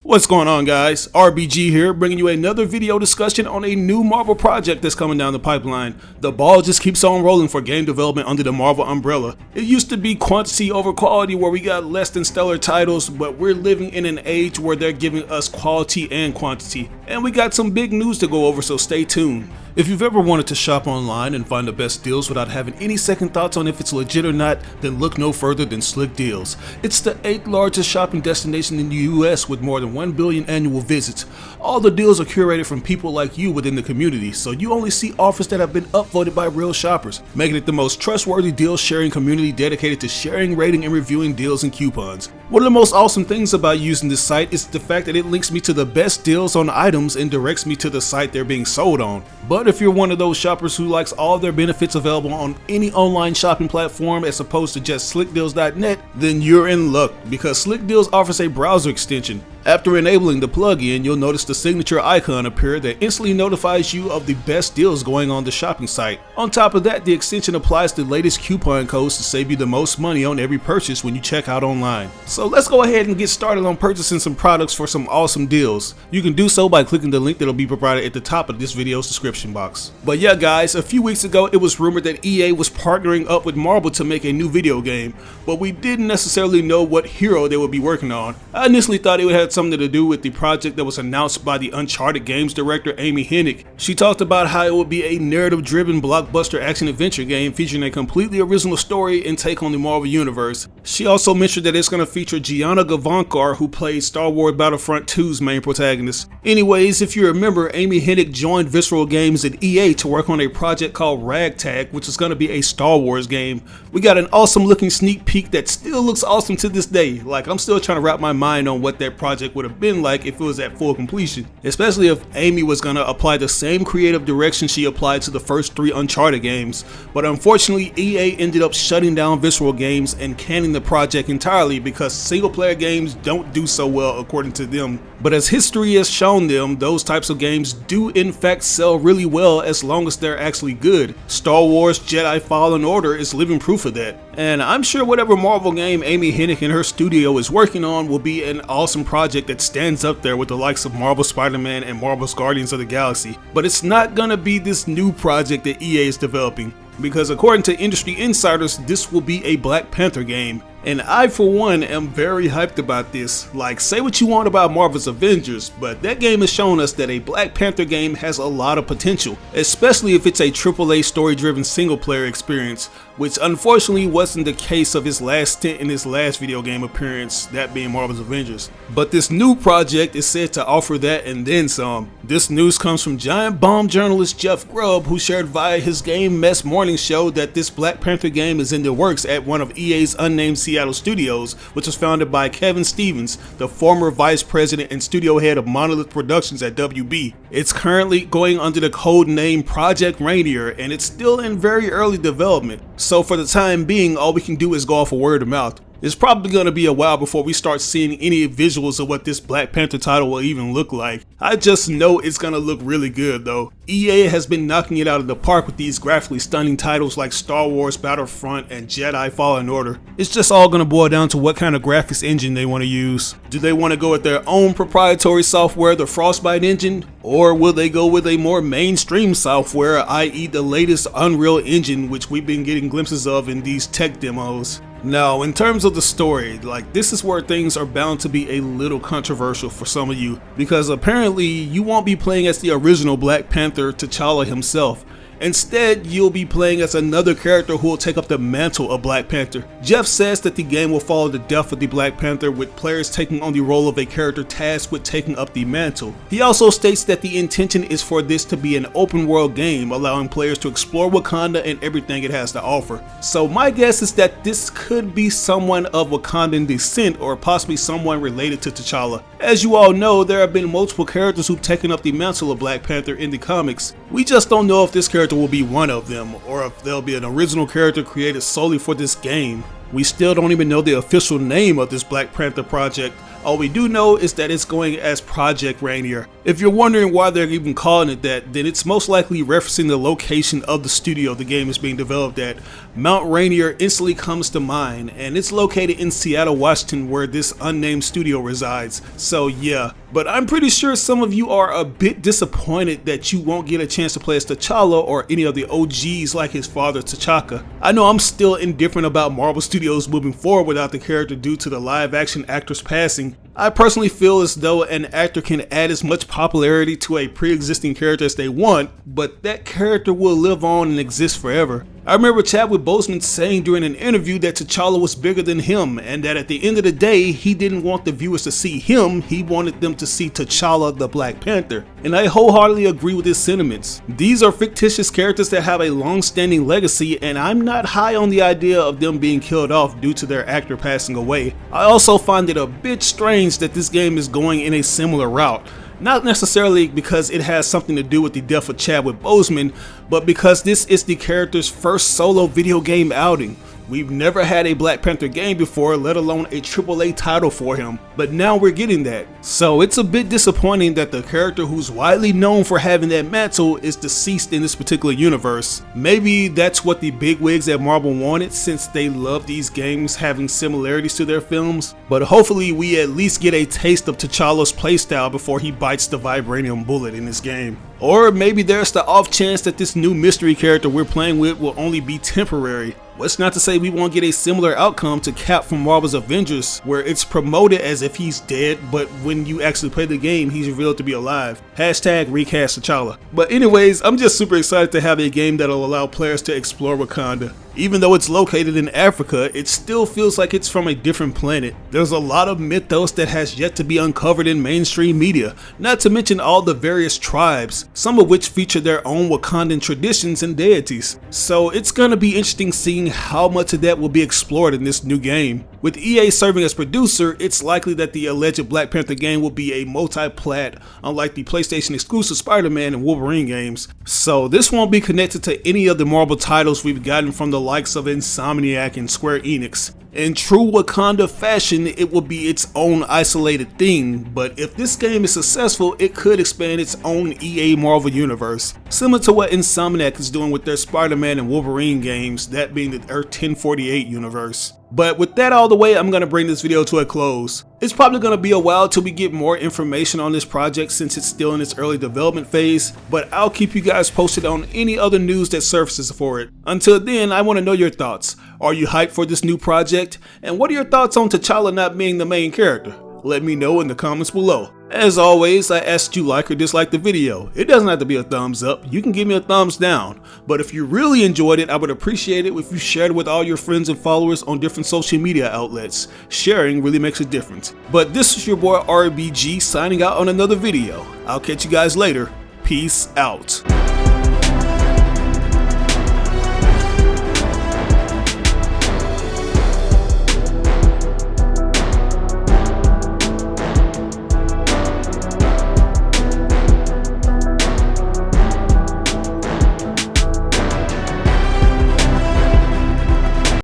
What's going on, guys? RBG here, bringing you another video discussion on a new Marvel project that's coming down the pipeline. The ball just keeps on rolling for game development under the Marvel umbrella. It used to be quantity over quality where we got less than stellar titles, but we're living in an age where they're giving us quality and quantity. And we got some big news to go over, so stay tuned. If you've ever wanted to shop online and find the best deals without having any second thoughts on if it's legit or not, then look no further than Slick Deals. It's the 8th largest shopping destination in the US with more than 1 billion annual visits. All the deals are curated from people like you within the community, so you only see offers that have been upvoted by real shoppers, making it the most trustworthy deal sharing community dedicated to sharing, rating, and reviewing deals and coupons. One of the most awesome things about using this site is the fact that it links me to the best deals on items and directs me to the site they're being sold on. But if you're one of those shoppers who likes all their benefits available on any online shopping platform as opposed to just slickdeals.net, then you're in luck, because Slick Deals offers a browser extension. After enabling the plugin, you'll notice the signature icon appear that instantly notifies you of the best deals going on the shopping site. On top of that, the extension applies the latest coupon codes to save you the most money on every purchase when you check out online. So let's go ahead and get started on purchasing some products for some awesome deals. You can do so by clicking the link that'll be provided at the top of this video's description box. But yeah, guys, a few weeks ago it was rumored that EA was partnering up with Marvel to make a new video game, but we didn't necessarily know what hero they would be working on. I initially thought it would have something to do with the project that was announced by the Uncharted games director Amy Hennig. She talked about how it would be a narrative-driven blockbuster action-adventure game featuring a completely original story and take on the Marvel Universe. She also mentioned that it's going to feature Gianna Gavankar, who played Star Wars Battlefront 2's main protagonist. Anyways, if you remember, Amy Hennig joined Visceral Games at EA to work on a project called Ragtag, which is going to be a Star Wars game. We got an awesome looking sneak peek that still looks awesome to this day. Like, I'm still trying to wrap my mind on what that project would have been like if it was at full completion, especially if Amy was going to apply the same creative direction she applied to the first 3 Uncharted games. But unfortunately, EA ended up shutting down Visceral Games and canning the project entirely because single player games don't do so well according to them. But as history has shown them, those types of games do in fact sell really well as long as they're actually good. Star Wars Jedi Fallen Order is living proof of that. And I'm sure whatever Marvel game Amy Hennig and her studio is working on will be an awesome project that stands up there with the likes of Marvel Spider-Man and Marvel's Guardians of the Galaxy. But it's not gonna be this new project that EA is developing, because according to industry insiders, this will be a Black Panther game. And I, for one, am very hyped about this. Like, say what you want about Marvel's Avengers, but that game has shown us that a Black Panther game has a lot of potential, especially if it's a AAA story-driven single-player experience, which unfortunately wasn't the case of his last stint in his last video game appearance, that being Marvel's Avengers. But this new project is said to offer that and then some. This news comes from Giant Bomb journalist Jeff Grubb, who shared via his Game Mess morning show that this Black Panther game is in the works at one of EA's unnamed Seattle studios, which was founded by Kevin Stevens, the former vice president and studio head of Monolith Productions at WB. It's currently going under the codename Project Rainier, and it's still in very early development. So for the time being, all we can do is go off of word of mouth. It's probably going to be a while before we start seeing any visuals of what this Black Panther title will even look like. I just know it's going to look really good though. EA has been knocking it out of the park with these graphically stunning titles like Star Wars Battlefront and Jedi Fallen Order. It's just all going to boil down to what kind of graphics engine they want to use. Do they want to go with their own proprietary software, the Frostbite engine? Or will they go with a more mainstream software, i.e. the latest Unreal Engine, which we've been getting glimpses of in these tech demos? Now, in terms of the story, like, this is where things are bound to be a little controversial for some of you, because apparently you won't be playing as the original Black Panther, T'Challa himself. Instead, you'll be playing as another character who will take up the mantle of Black Panther. Jeff says that the game will follow the death of the Black Panther, with players taking on the role of a character tasked with taking up the mantle. He also states that the intention is for this to be an open world game, allowing players to explore Wakanda and everything it has to offer. So my guess is that this could be someone of Wakandan descent, or possibly someone related to T'Challa. As you all know, there have been multiple characters who've taken up the mantle of Black Panther in the comics. We just don't know if this character will be one of them, or if there'll be an original character created solely for this game. We still don't even know the official name of this Black Panther project, All we do know is that it's going as Project Rainier. If you're wondering why they're even calling it that, then it's most likely referencing the location of the studio the game is being developed at. Mount Rainier instantly comes to mind, and it's located in Seattle, Washington, where this unnamed studio resides. So yeah, but I'm pretty sure some of you are a bit disappointed that you won't get a chance to play as T'Challa or any of the OGs like his father T'Chaka. I know I'm still indifferent about Marvel Studios moving forward without the character due to the live action actor's passing. I personally feel as though an actor can add as much popularity to a pre-existing character as they want, but that character will live on and exist forever. I remember Chadwick Boseman saying during an interview that T'Challa was bigger than him, and that at the end of the day, he didn't want the viewers to see him, he wanted them to see T'Challa the Black Panther. And I wholeheartedly agree with his sentiments. These are fictitious characters that have a long-standing legacy, and I'm not high on the idea of them being killed off due to their actor passing away. I also find it a bit strange that this game is going in a similar route. Not necessarily because it has something to do with the death of Chadwick Boseman, but because this is the character's first solo video game outing. We've never had a Black Panther game before, let alone a AAA title for him, but now we're getting that. So it's a bit disappointing that the character who's widely known for having that mantle is deceased in this particular universe. Maybe that's what the bigwigs at Marvel wanted, since they love these games having similarities to their films, but hopefully we at least get a taste of T'Challa's playstyle before he bites the vibranium bullet in this game. Or maybe there's the off chance that this new mystery character we're playing with will only be temporary. What's not to say we won't get a similar outcome to Cap from Marvel's Avengers, where it's promoted as if he's dead, but when you actually play the game, he's revealed to be alive. Hashtag recast T'Challa. But anyways, I'm just super excited to have a game that'll allow players to explore Wakanda. Even though it's located in Africa, it still feels like it's from a different planet. There's a lot of mythos that has yet to be uncovered in mainstream media, not to mention all the various tribes, some of which feature their own Wakandan traditions and deities. So it's gonna be interesting seeing how much of that will be explored in this new game. With EA serving as producer, it's likely that the alleged Black Panther game will be a multi-plat, unlike the PlayStation exclusive Spider-Man and Wolverine games. So this won't be connected to any of the Marvel titles we've gotten from the likes of Insomniac and Square Enix. In true Wakanda fashion, it will be its own isolated thing, but if this game is successful, it could expand its own EA Marvel universe, similar to what Insomniac is doing with their Spider-Man and Wolverine games, that being the Earth 1048 universe. But with that out of the way, I'm going to bring this video to a close. It's probably going to be a while till we get more information on this project since it's still in its early development phase, but I'll keep you guys posted on any other news that surfaces for it. Until then, I want to know your thoughts. Are you hyped for this new project? And what are your thoughts on T'Challa not being the main character? Let me know in the comments below. As always, I ask you like or dislike the video. It doesn't have to be a thumbs up, you can give me a thumbs down. But if you really enjoyed it, I would appreciate it if you shared it with all your friends and followers on different social media outlets. Sharing really makes a difference. But this is your boy RBG signing out on another video. I'll catch you guys later. Peace out.